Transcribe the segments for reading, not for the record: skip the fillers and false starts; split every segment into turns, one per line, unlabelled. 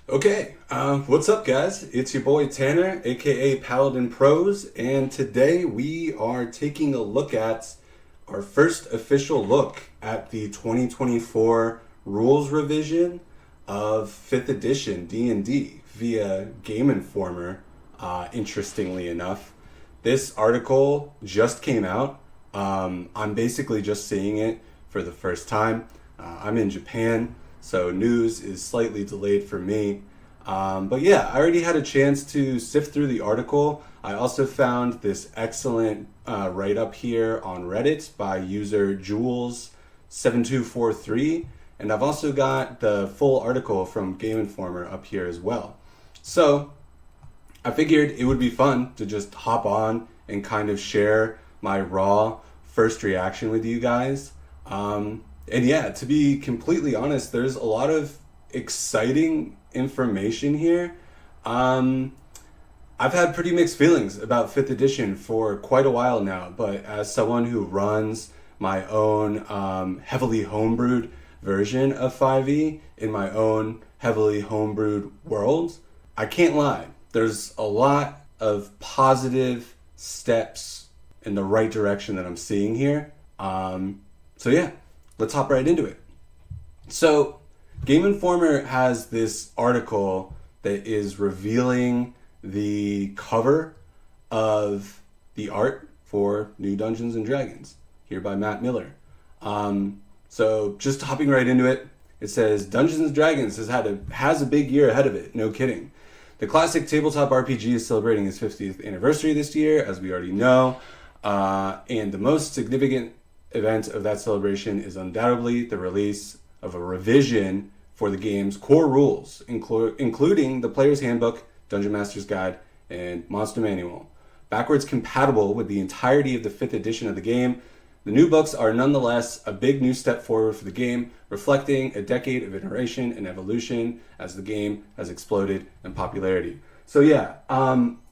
Okay, what's up, guys? It's your boy Tanner, aka Paladin Pros, and today we are taking a look at our first official look at the 2024 rules revision of 5th edition D&D via Game Informer. Interestingly enough, this article just came out. I'm basically just seeing it for the first time. I'm in Japan, so news is slightly delayed for me. But yeah, I already had a chance to sift through the article. I also found this excellent write-up here on Reddit by user Jules7243, and I've also got the full article from Game Informer up here as well. So I figured it would be fun to just hop on and kind of share my raw first reaction with you guys. And yeah, to be completely honest, there's a lot of exciting information here. I've had pretty mixed feelings about 5th edition for quite a while now, but as someone who runs my own heavily homebrewed version of 5e in my own heavily homebrewed world, I can't lie. There's a lot of positive steps in the right direction that I'm seeing here. So yeah, let's hop right into it. So Game Informer has this article that is revealing the cover of the art for New Dungeons and Dragons, here by Matt Miller. So just hopping right into it, it says Dungeons and Dragons has a big year ahead of it. No kidding. The classic tabletop RPG is celebrating its 50th anniversary this year, as we already know, and the most significant event of that celebration is undoubtedly the release of a revision for the game's core rules, including the Player's Handbook, Dungeon Master's Guide, and Monster Manual. Backwards compatible with the entirety of the 5th edition of the game, the new books are nonetheless a big new step forward for the game, reflecting a decade of iteration and evolution as the game has exploded in popularity. So yeah,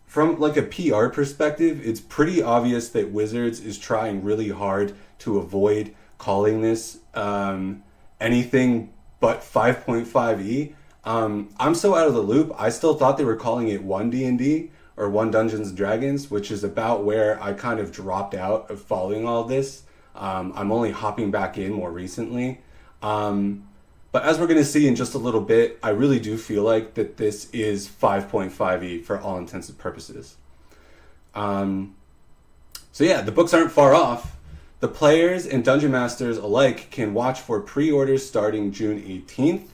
from like a PR perspective, it's pretty obvious that Wizards is trying really hard to avoid calling this anything but 5.5e. I'm so out of the loop. I still thought they were calling it 1 D&D or 1 Dungeons and Dragons, which is about where I kind of dropped out of following all this. I'm only hopping back in more recently. But as we're going to see in just a little bit, I really do feel like that this is 5.5e for all intents and purposes. So yeah, the books aren't far off. The players and dungeon masters alike can watch for pre-orders starting June 18th.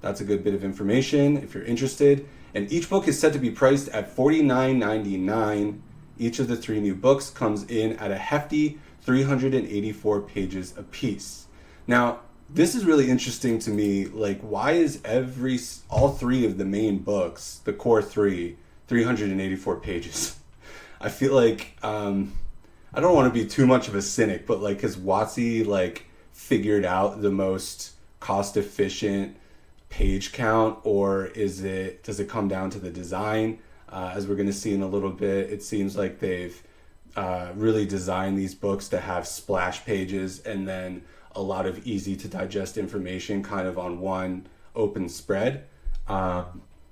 That's a good bit of information if you're interested. And each book is set to be priced at $49.99. Each of the 3 new books comes in at a hefty 384 pages apiece. Now, this is really interesting to me. Like, why is all 3 of the main books, the core 3, 384 pages? I feel like, I don't want to be too much of a cynic, but like, has WotC like figured out the most cost-efficient page count, or does it come down to the design? As we're going to see in a little bit, it seems like they've really designed these books to have splash pages and then a lot of easy to digest information kind of on one open spread.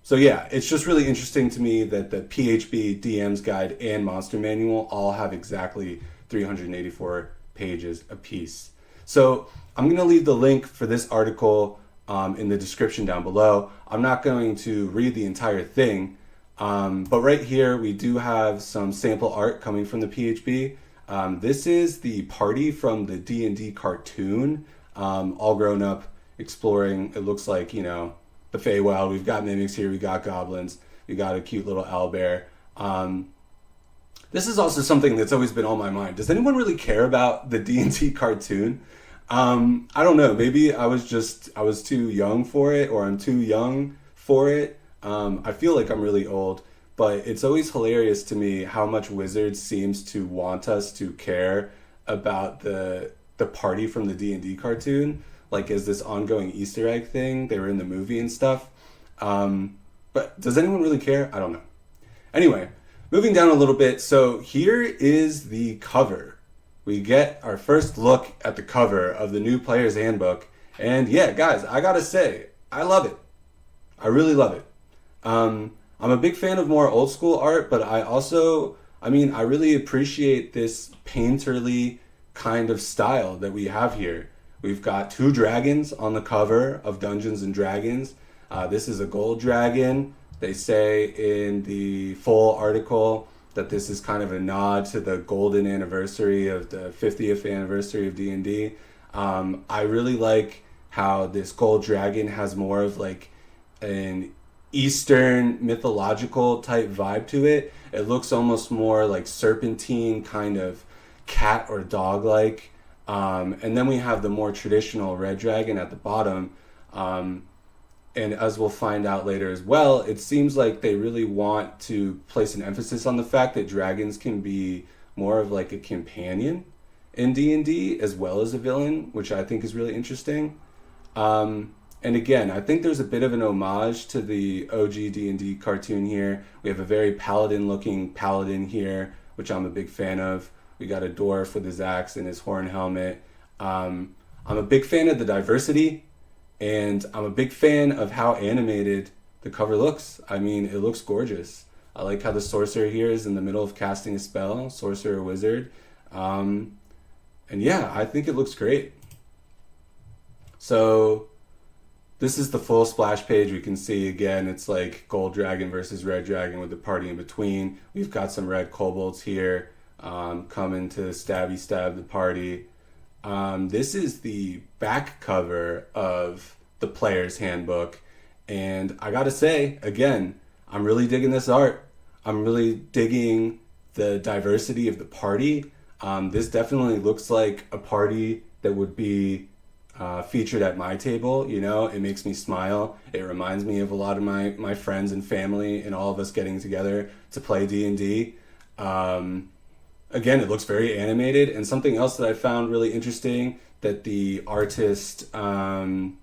So yeah, it's just really interesting to me that the PHB, DM's Guide, and Monster Manual all have exactly 384 pages apiece. So I'm going to leave the link for this article in the description down below. I'm not going to read the entire thing, but right here we do have some sample art coming from the PHB. This is the party from the D&D cartoon, all grown up, exploring, it looks like, you know, the Feywild. We've got mimics here, we got goblins, we got a cute little owlbear. This is also something that's always been on my mind. Does anyone really care about the D&D cartoon? I don't know, maybe I was too young for it, or I'm too young for it. I feel like I'm really old, but it's always hilarious to me how much Wizards seems to want us to care about the party from the D&D cartoon, like as this ongoing Easter egg thing. They were in the movie and stuff. But does anyone really care? I don't know. Anyway, moving down a little bit. So here is the cover. We get our first look at the cover of the new Player's Handbook. And yeah, guys, I gotta say, I love it. I really love it. I'm a big fan of more old school art, but I really appreciate this painterly kind of style that we have here. We've got two dragons on the cover of Dungeons and Dragons. This is a gold dragon. They say in the full article that this is kind of a nod to the golden anniversary of the 50th anniversary of D&D. I really like how this gold dragon has more of like an Eastern mythological type vibe to it. It looks almost more like serpentine, kind of cat or dog like. And then we have the more traditional red dragon at the bottom. And as we'll find out later as well, it seems like they really want to place an emphasis on the fact that dragons can be more of like a companion in D&D as well as a villain, which I think is really interesting. And again, I think there's a bit of an homage to the OG D&D cartoon here. We have a very paladin-looking paladin here, which I'm a big fan of. We got a dwarf with his axe and his horn helmet. I'm a big fan of the diversity, and I'm a big fan of how animated the cover looks. I mean, it looks gorgeous. I like how the sorcerer here is in the middle of casting a spell, sorcerer wizard. And yeah, I think it looks great. So this is the full splash page. We can see again, it's like gold dragon versus red dragon with the party in between. We've got some red kobolds here coming to stab the party. This is the back cover of the player's handbook. And I gotta say, again, I'm really digging this art. I'm really digging the diversity of the party. This definitely looks like a party that would be featured at my table. You know, it makes me smile. It reminds me of a lot of my friends and family and all of us getting together to play D&D. Again, it looks very animated. And something else that I found really interesting, that the artist, I'm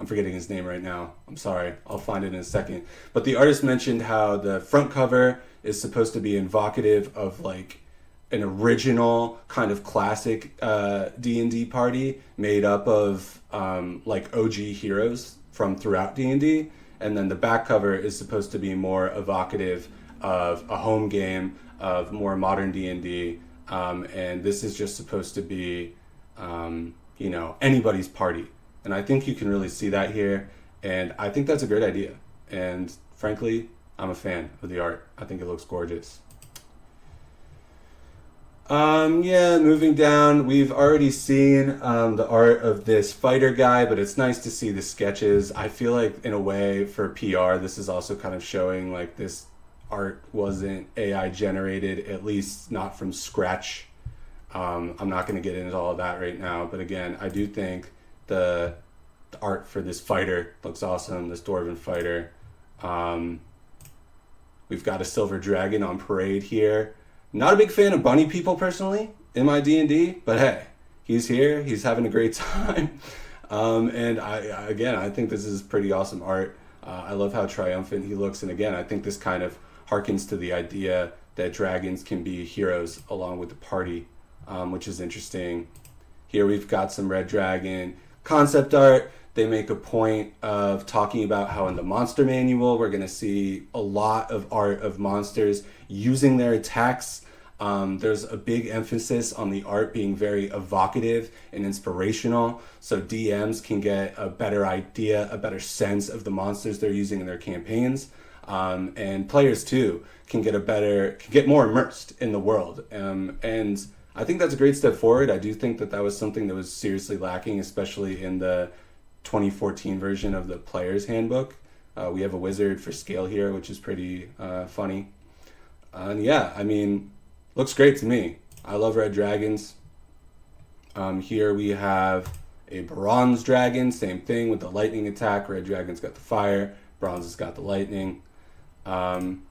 forgetting his name right now. I'm sorry. I'll find it in a second. But the artist mentioned how the front cover is supposed to be evocative of like an original kind of classic D&D party made up of like OG heroes from throughout D&D. And then the back cover is supposed to be more evocative of a home game of more modern D&D. And this is just supposed to be, you know, anybody's party. And I think you can really see that here. And I think that's a great idea. And frankly, I'm a fan of the art. I think it looks gorgeous. Yeah, moving down, we've already seen the art of this fighter guy, but it's nice to see the sketches. I feel like in a way for PR, this is also kind of showing like this art wasn't AI generated, at least not from scratch. I'm not going to get into all of that right now, but again, I do think the art for this fighter looks awesome, this dwarven fighter. We've got a silver dragon on parade here. Not a big fan of bunny people personally in my D&D, but hey, he's here, he's having a great time. And I think this is pretty awesome art. I love how triumphant he looks, and again, I think this kind of harkens to the idea that dragons can be heroes along with the party, which is interesting. Here we've got some red dragon concept art. They make a point of talking about how in the monster manual we're going to see a lot of art of monsters using their attacks. There's a big emphasis on the art being very evocative and inspirational, so DMs can get a better idea, a better sense of the monsters they're using in their campaigns, and players too can get more immersed in the world. And I think that's a great step forward. I do think that was something that was seriously lacking, especially in the 2014 version of the player's handbook. We have a wizard for scale here, which is pretty funny. And yeah, I mean, looks great to me. I love red dragons. Here we have a bronze dragon, same thing with the lightning attack. Red dragon's got the fire, bronze has got the lightning. And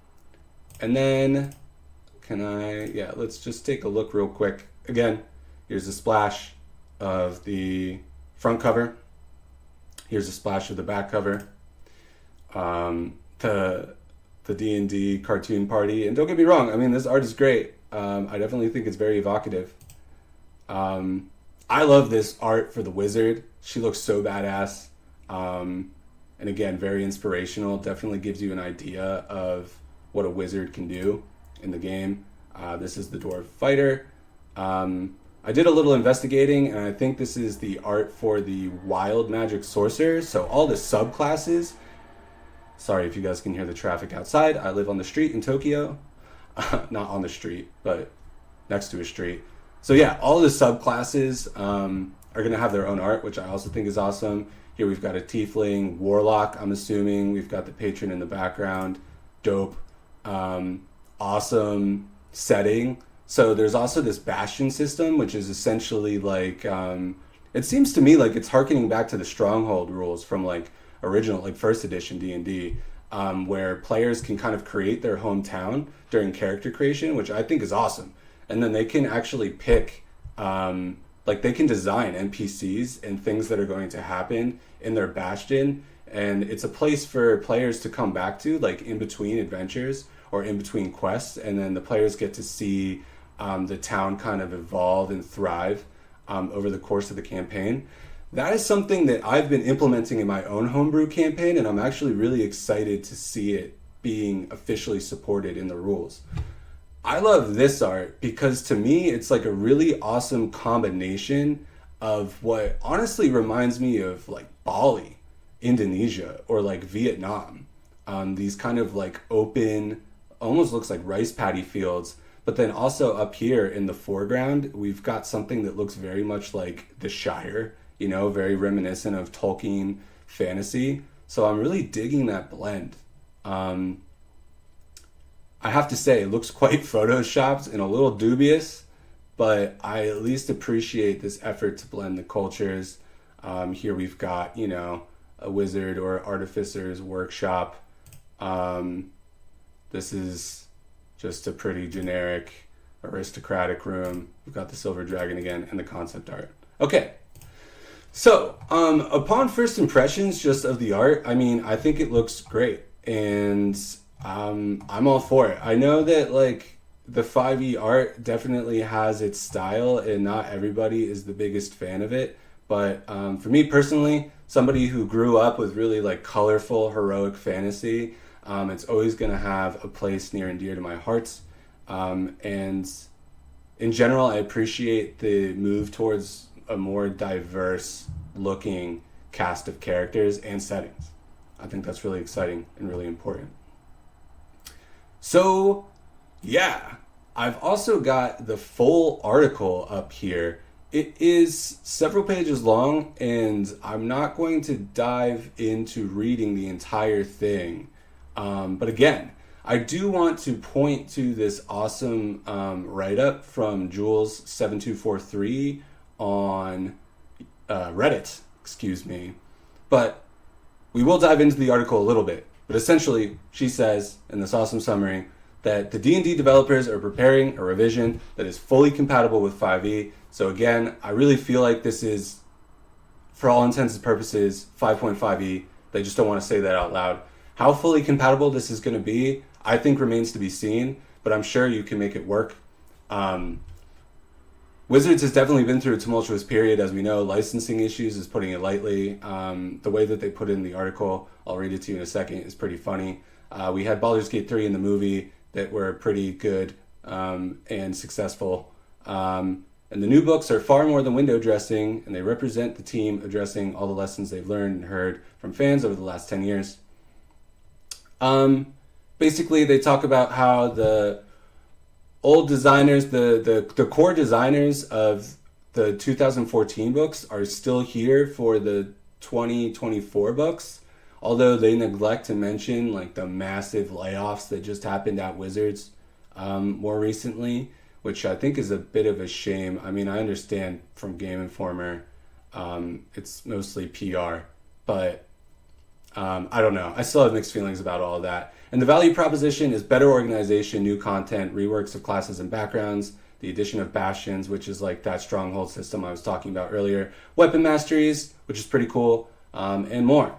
then, let's just take a look real quick. Again, here's a splash of the front cover. Here's a splash of the back cover. The D&D cartoon party. And don't get me wrong, I mean, this art is great. I definitely think it's very evocative. I love this art for the wizard. She looks so badass. And And again, very inspirational. Definitely gives you an idea of what a wizard can do in the game. This is the Dwarf Fighter. I did a little investigating, and I think this is the art for the Wild Magic Sorcerer. So all the subclasses. Sorry if you guys can hear the traffic outside. I live on the street in Tokyo. Not on the street, but next to a street. So yeah, all the subclasses are going to have their own art, which I also think is awesome. Here we've got a Tiefling, Warlock, I'm assuming. We've got the Patron in the background. Dope. Awesome setting. So there's also this Bastion system, which is essentially like, it seems to me like it's harkening back to the Stronghold rules from like original, like first edition D&D, where players can kind of create their hometown during character creation, which I think is awesome. And then they can actually pick, like they can design NPCs and things that are going to happen in their Bastion. And it's a place for players to come back to, like in between adventures or in between quests. And then the players get to see the town kind of evolve and thrive over the course of the campaign. That is something that I've been implementing in my own homebrew campaign, and I'm actually really excited to see it being officially supported in the rules. I love this art because to me it's like a really awesome combination of what honestly reminds me of like Bali, Indonesia, or like Vietnam. These kind of like open, almost looks like rice paddy fields. But then also up here in the foreground, we've got something that looks very much like the Shire, you know, very reminiscent of Tolkien fantasy. So I'm really digging that blend. I have to say, it looks quite photoshopped and a little dubious, but I at least appreciate this effort to blend the cultures. Here we've got, you know, a wizard or artificer's workshop. This is just a pretty generic aristocratic room. We've got the silver dragon again and the concept art. Okay. So, upon first impressions just of the art, I mean, I think it looks great. And I'm all for it. I know that like the 5e art definitely has its style and not everybody is the biggest fan of it. But for me personally, somebody who grew up with really like colorful, heroic fantasy, it's always going to have a place near and dear to my heart. And in general, I appreciate the move towards a more diverse looking cast of characters and settings. I think that's really exciting and really important. So, yeah, I've also got the full article up here. It is several pages long, and I'm not going to dive into reading the entire thing. But again, I do want to point to this awesome write-up from Jules7243 on Reddit, excuse me. But we will dive into the article a little bit. But essentially, she says in this awesome summary that the D&D developers are preparing a revision that is fully compatible with 5e. So again, I really feel like this is, for all intents and purposes, 5.5e. They just don't want to say that out loud. How fully compatible this is going to be, I think remains to be seen, but I'm sure you can make it work. Wizards has definitely been through a tumultuous period, as we know. Licensing issues is putting it lightly. The way that they put it in the article, I'll read it to you in a second, is pretty funny. We had Baldur's Gate 3 in the movie that were pretty good and successful. And the new books are far more than window dressing, and they represent the team addressing all the lessons they've learned and heard from fans over the last 10 years. Basically, they talk about how the old designers, the core designers of the 2014 books are still here for the 2024 books, although they neglect to mention like the massive layoffs that just happened at Wizards more recently, which I think is a bit of a shame. I mean, I understand from Game Informer, it's mostly PR, but I don't know. I still have mixed feelings about all of that. And the value proposition is better organization, new content, reworks of classes and backgrounds, the addition of bastions, which is like that stronghold system I was talking about earlier, weapon masteries, which is pretty cool, and more.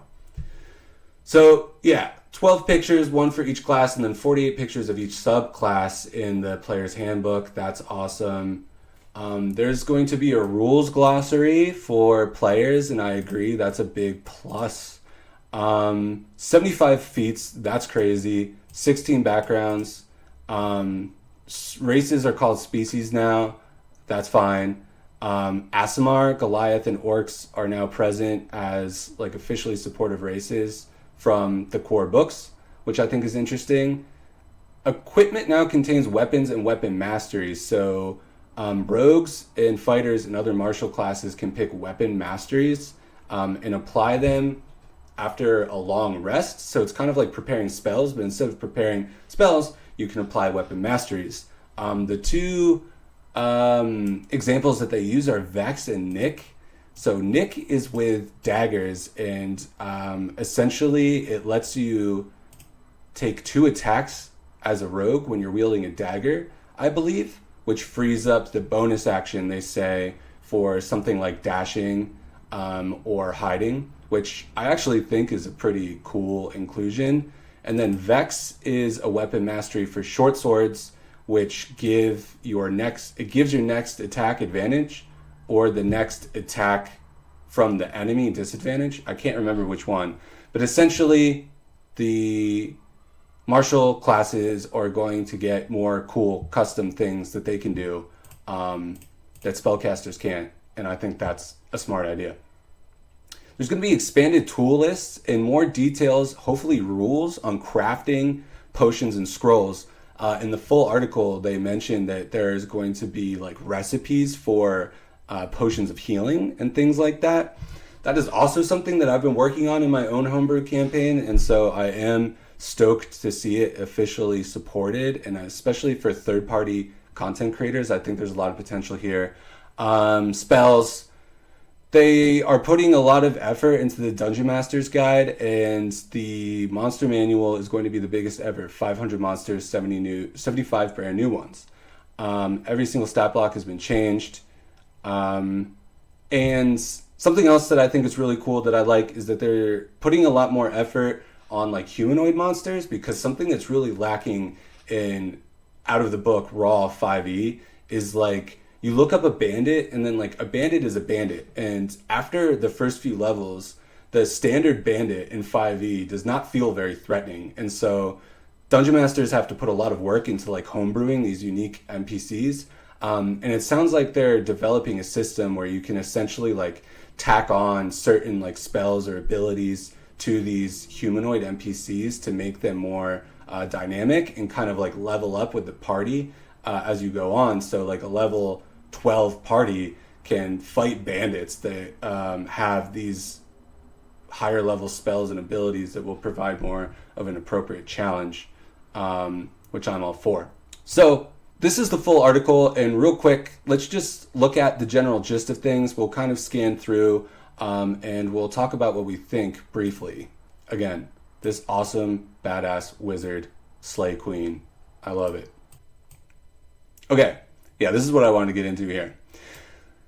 So yeah, 12 pictures, one for each class, and then 48 pictures of each subclass in the player's handbook. That's awesome. There's going to be a rules glossary for players, and I agree, that's a big plus. 75 feats, that's crazy. 16 backgrounds. Races are called species now. That's fine. Aasimar, Goliath, and Orcs are now present as like officially supportive races from the core books, which I think is interesting. Equipment now contains weapons and weapon masteries. So rogues and fighters and other martial classes can pick weapon masteries and apply them after a long rest. So it's kind of like preparing spells, but instead of preparing spells, you can apply weapon masteries. The two examples that they use are Vex and Nick. So Nick is with daggers, and essentially it lets you take 2 attacks as a rogue when you're wielding a dagger, I believe, which frees up the bonus action, they say, for something like dashing or hiding, which I actually think is a pretty cool inclusion. And then Vex is a weapon mastery for short swords, which gives your next attack advantage, or the next attack from the enemy disadvantage. I can't remember which one, but essentially the martial classes are going to get more cool custom things that they can do that spellcasters can't, and I think that's a smart idea. There's going to be expanded tool lists and more details, hopefully rules on crafting potions and scrolls. In the full article, they mentioned that there's going to be like recipes for potions of healing and things like that. That is also something that I've been working on in my own homebrew campaign, and so I am stoked to see it officially supported, and especially for third-party content creators, I think there's a lot of potential here. Spells. They are putting a lot of effort into the Dungeon Master's Guide, and the monster manual is going to be the biggest ever. 500 monsters, 75 brand new ones. Every single stat block has been changed. And something else that I think is really cool that I like is that they're putting a lot more effort on like humanoid monsters, because something that's really lacking in out of the book raw 5e is like, you look up a bandit, and then like a bandit is a bandit, and after the first few levels, the standard bandit in 5e does not feel very threatening. And so dungeon masters have to put a lot of work into like homebrewing these unique NPCs, and it sounds like they're developing a system where you can essentially like tack on certain like spells or abilities to these humanoid NPCs to make them more dynamic and kind of like level up with the party as you go on. So like a level 12 party can fight bandits that have these higher level spells and abilities that will provide more of an appropriate challenge, which I'm all for. So this is the full article, and real quick, let's just look at the general gist of things. We'll kind of scan through and we'll talk about what we think briefly. Again, this awesome, badass wizard, Slay Queen. I love it. Okay. Yeah, this is what I wanted to get into here.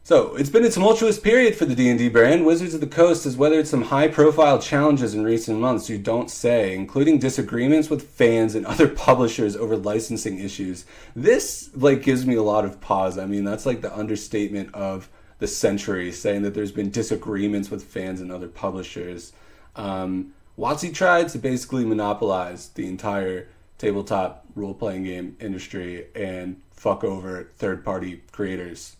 So, it's been a tumultuous period for the D&D brand. Wizards of the Coast has weathered some high-profile challenges in recent months, you don't say, including disagreements with fans and other publishers over licensing issues. This, like, gives me a lot of pause. I mean, that's like the understatement of the century, saying that there's been disagreements with fans and other publishers. WotC tried to basically monopolize the entire tabletop role-playing game industry and fuck over third-party creators.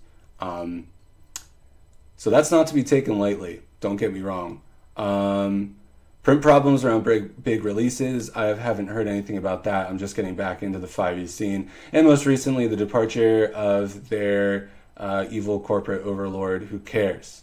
So that's not to be taken lightly, don't get me wrong. Print problems around big releases, I haven't heard anything about that. I'm just getting back into the 5e scene. And most recently, the departure of their evil corporate overlord, who cares?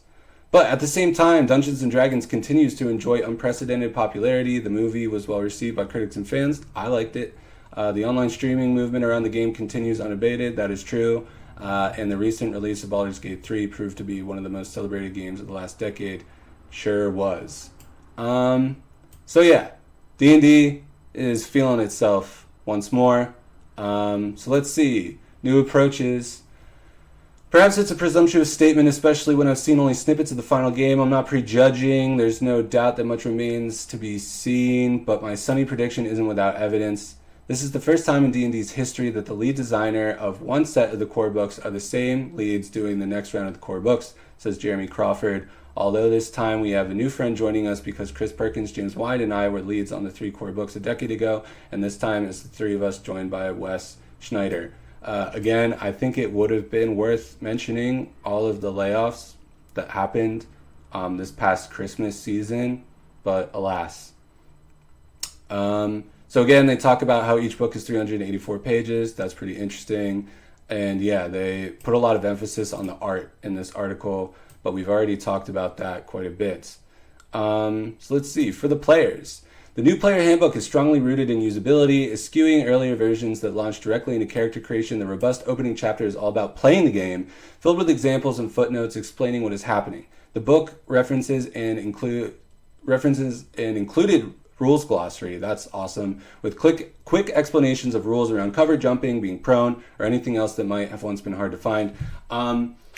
But at the same time, Dungeons & Dragons continues to enjoy unprecedented popularity. The movie was well received by critics and fans. I liked it. The online streaming movement around the game continues unabated. That is true. And the recent release of Baldur's Gate 3 proved to be one of the most celebrated games of the last decade. Sure was. So yeah, D&D is feeling itself once more. So let's see. New approaches. Perhaps it's a presumptuous statement, especially when I've seen only snippets of the final game. I'm not prejudging. There's no doubt that much remains to be seen, but my sunny prediction isn't without evidence. This is the first time in D&D's history that the lead designer of one set of the core books are the same leads doing the next round of the core books, says Jeremy Crawford, Although this time we have a new friend joining us because Chris Perkins, James White, and I were leads on the 3 core books a decade ago, and this time it's the 3 of us joined by Wes Schneider. Again, I think it would have been worth mentioning all of the layoffs that happened this past Christmas season, but alas. So again, they talk about how each book is 384 pages. That's pretty interesting. And yeah, they put a lot of emphasis on the art in this article, but we've already talked about that quite a bit. So let's see. For the players, the new player handbook is strongly rooted in usability, eschewing earlier versions that launched directly into character creation. The robust opening chapter is all about playing the game, filled with examples and footnotes explaining what is happening. The book references an included rules glossary. That's awesome. With quick explanations of rules around cover, jumping, being prone, or anything else that might have once been hard to find.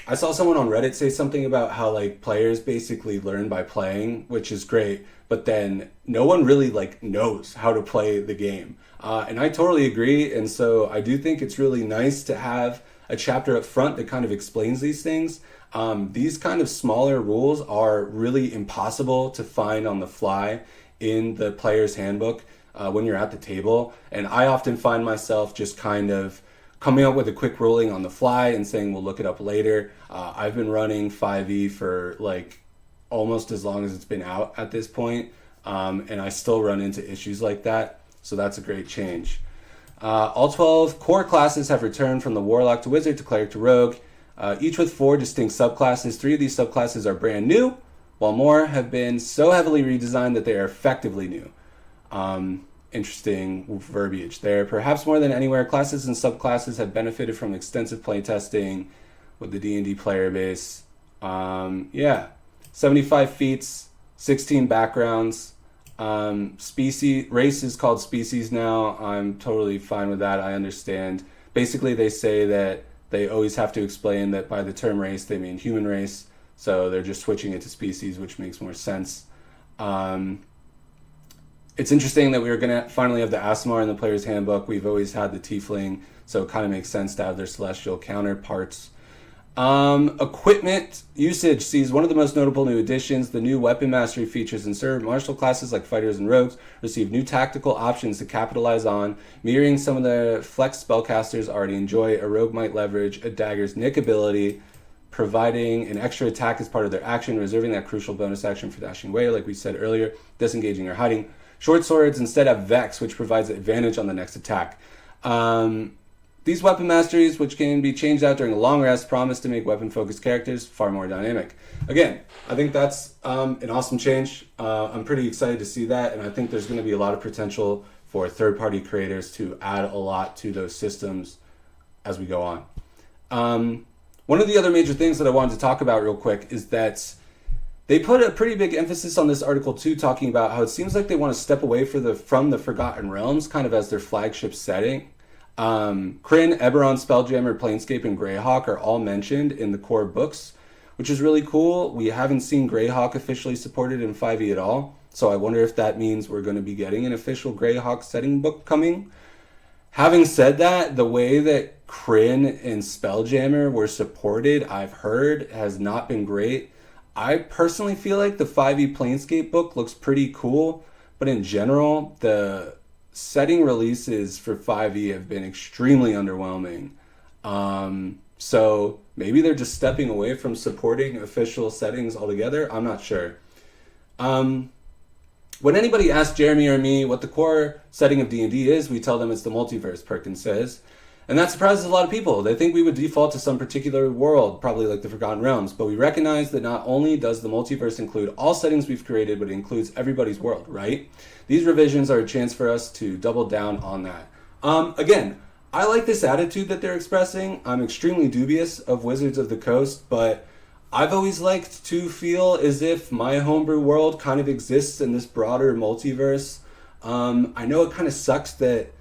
I saw someone on Reddit say something about how like players basically learn by playing, which is great, but then no one really like knows how to play the game. And I totally agree. And so I do think it's really nice to have a chapter up front that kind of explains these things. These kind of smaller rules are really impossible to find on the fly in the player's handbook when you're at the table. And I often find myself just kind of coming up with a quick ruling on the fly and saying we'll look it up later. I've been running 5e for like almost as long as it's been out at this point, and I still run into issues like that, so that's a great change. All 12 core classes have returned from the Warlock to Wizard to Cleric to Rogue, each with 4 distinct subclasses. 3 of these subclasses are brand new, while more have been so heavily redesigned that they are effectively new. Interesting verbiage there. Perhaps more than anywhere, classes and subclasses have benefited from extensive playtesting with the D&D player base. 75 feats, 16 backgrounds. Race is called species now. I'm totally fine with that. I understand. Basically, they say that they always have to explain that by the term race, they mean human race. So they're just switching it to species, which makes more sense. It's interesting that we were going to finally have the Aasimar in the player's handbook. We've always had the Tiefling, so it kind of makes sense to have their celestial counterparts. Equipment usage sees one of the most notable new additions. The new weapon mastery features in serve martial classes like fighters and rogues receive new tactical options to capitalize on, mirroring some of the flex spellcasters already enjoy. A rogue might leverage a dagger's nick ability, providing an extra attack as part of their action, reserving that crucial bonus action for dashing away, like we said earlier, disengaging or hiding. Short swords instead have Vex, which provides advantage on the next attack. These weapon masteries, which can be changed out during a long rest, promise to make weapon-focused characters far more dynamic. Again, I think that's an awesome change. I'm pretty excited to see that, and I think there's going to be a lot of potential for third-party creators to add a lot to those systems as we go on. One of the other major things that I wanted to talk about real quick is that they put a pretty big emphasis on this article too, talking about how it seems like they want to step away from the Forgotten Realms kind of as their flagship setting. Kryn, Eberron, Spelljammer, Planescape, and GREYHAWK are all mentioned in the core books, which is really cool. We haven't seen GREYHAWK officially supported in 5e at all, so I wonder if that means we're going to be getting an official GREYHAWK setting book coming. Having said that, the way that Kryn and Spelljammer were supported, I've heard, has not been great. I personally feel like the 5e Planescape book looks pretty cool, but in general, the setting releases for 5e have been extremely underwhelming. So maybe they're just stepping away from supporting official settings altogether. I'm not sure. When anybody asks Jeremy or me what the core setting of D&D is, we tell them it's the multiverse, Perkins says. And that surprises a lot of people. They think we would default to some particular world, probably like the Forgotten Realms, but we recognize that not only does the multiverse include all settings we've created, but it includes everybody's world, right? These revisions are a chance for us to double down on that. Again, I like this attitude that they're expressing. I'm extremely dubious of Wizards of the Coast, but I've always liked to feel as if my homebrew world kind of exists in this broader multiverse. I know it kind of sucks that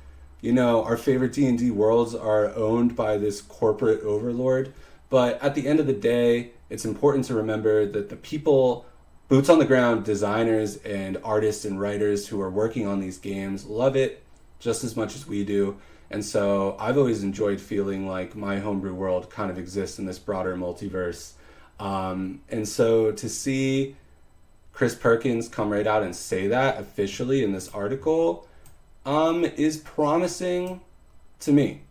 our favorite D&D worlds are owned by this corporate overlord. But at the end of the day, it's important to remember that the people, boots on the ground, designers and artists and writers who are working on these games love it just as much as we do. And so I've always enjoyed feeling like my homebrew world kind of exists in this broader multiverse. And so to see Chris Perkins come right out and say that officially in this article is promising to me.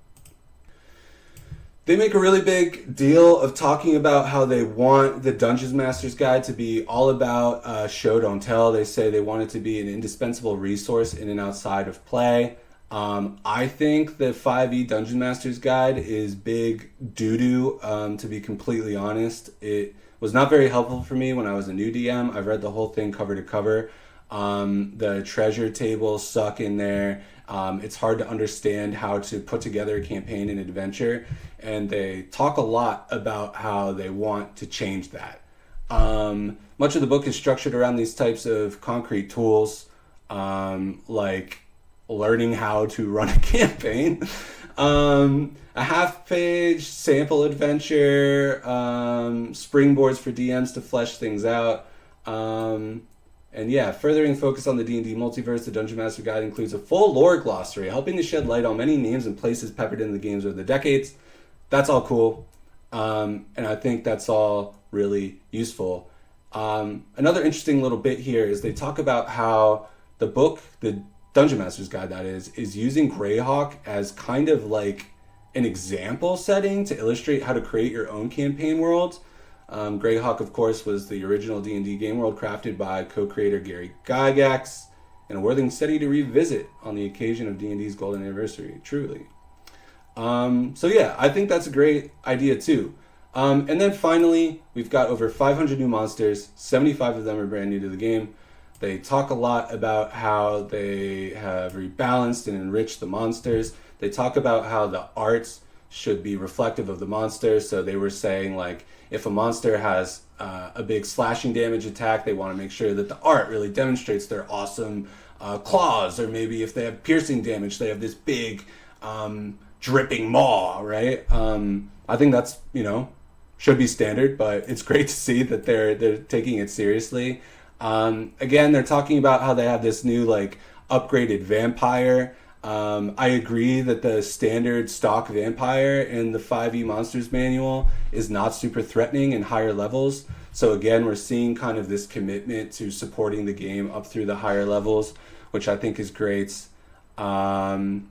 They make a really big deal of talking about how they want the Dungeons Master's Guide to be all about show, don't tell. They say they want it to be an indispensable resource in and outside of play. I think the 5e Dungeon Master's Guide is big doo-doo, to be completely honest. It was not very helpful for me when I was a new DM. I've read the whole thing cover to cover. The treasure tables suck in there. It's hard to understand how to put together a campaign and adventure, and they talk a lot about how they want to change that. Much of the book is structured around these types of concrete tools, like learning how to run a campaign, a half-page sample adventure, springboards for DMs to flesh things out. And yeah, furthering focus on the D&D multiverse, the Dungeon Master Guide includes a full lore glossary, helping to shed light on many names and places peppered into the games over the decades. That's all cool, and I think that's all really useful. Another interesting little bit here is they talk about how the book, the Dungeon Master's Guide that is using GREYHAWK as kind of like an example setting to illustrate how to create your own campaign world. GREYHAWK, of course, was the original D&D game world crafted by co-creator Gary Gygax, and a worthy study to revisit on the occasion of D&D's golden anniversary, truly. So yeah, I think that's a great idea too. And then finally, we've got over 500 new monsters, 75 of them are brand new to the game. They talk a lot about how they have rebalanced and enriched the monsters. They talk about how the arts should be reflective of the monster. So they were saying, like, if a monster has a big slashing damage attack, they want to make sure that the art really demonstrates their awesome claws. Or maybe if they have piercing damage, they have this big dripping maw, right? I think that's, should be standard, but it's great to see that they're taking it seriously. Again, they're talking about how they have this new, like, upgraded vampire. I agree that the standard stock vampire in the 5e Monsters Manual is not super threatening in higher levels. So again, we're seeing kind of this commitment to supporting the game up through the higher levels, which I think is great. There's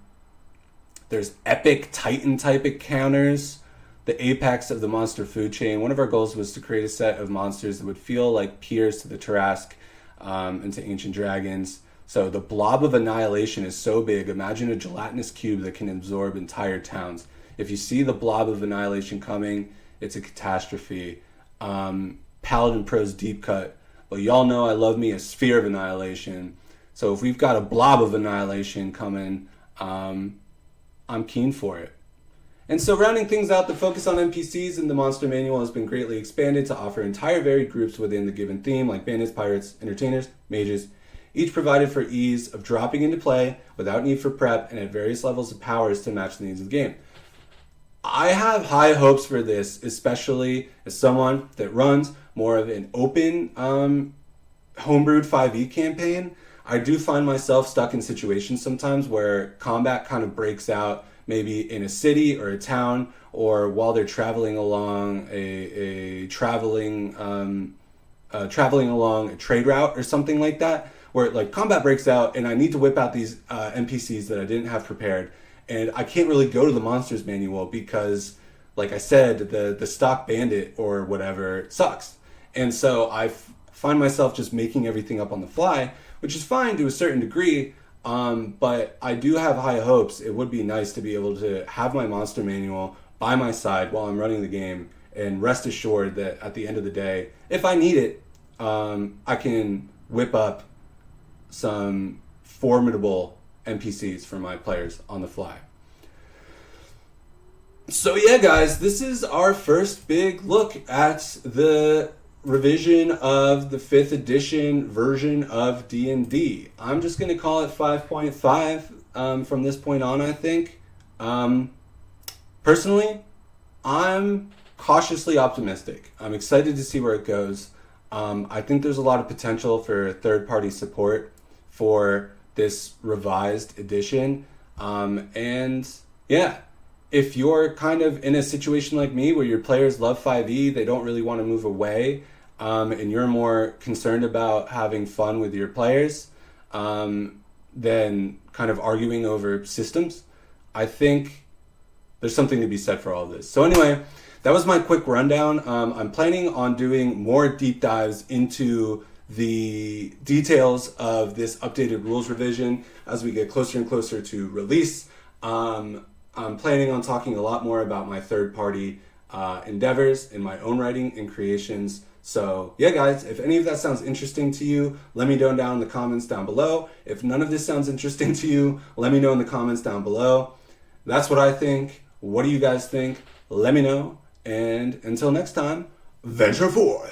epic Titan type encounters, the apex of the monster food chain. One of our goals was to create a set of monsters that would feel like peers to the Tarrasque and to ancient dragons. So the blob of annihilation is so big. Imagine a gelatinous cube that can absorb entire towns. If you see the blob of annihilation coming, it's a catastrophe. Paladin Pro's deep cut. Well, y'all know I love me a sphere of annihilation. So if we've got a blob of annihilation coming, I'm keen for it. And so rounding things out, the focus on NPCs in the Monster Manual has been greatly expanded to offer entire varied groups within the given theme, like bandits, pirates, entertainers, mages, each provided for ease of dropping into play without need for prep and at various levels of powers to match the needs of the game. I have high hopes for this, especially as someone that runs more of an open homebrewed 5e campaign. I do find myself stuck in situations sometimes where combat kind of breaks out, maybe in a city or a town, or while they're traveling along traveling along a trade route or something like that, where like combat breaks out and I need to whip out these NPCs that I didn't have prepared, and I can't really go to the Monsters Manual because, like I said, the stock bandit or whatever sucks. And so I find myself just making everything up on the fly, which is fine to a certain degree, but I do have high hopes. It would be nice to be able to have my Monster Manual by my side while I'm running the game, and rest assured that at the end of the day, if I need it, I can whip up some formidable NPCs for my players on the fly. So yeah, guys, this is our first big look at the revision of the 5th edition version of D&D. I'm just going to call it 5.5 from this point on, I think. Personally, I'm cautiously optimistic. I'm excited to see where it goes. I think there's a lot of potential for third-party support for this revised edition. And yeah, if you're kind of in a situation like me where your players love 5e, they don't really want to move away, and you're more concerned about having fun with your players than kind of arguing over systems, I think there's something to be said for all of this. So anyway, that was my quick rundown. I'm planning on doing more deep dives into the details of this updated rules revision as we get closer and closer to release. I'm planning on talking a lot more about my third-party endeavors in my own writing and creations. So yeah, guys, if any of that sounds interesting to you, let me know down in the comments down below. If none of this sounds interesting to you, let me know in the comments down below. That's what I think. What do you guys think? Let me know. And until next time, venture forth.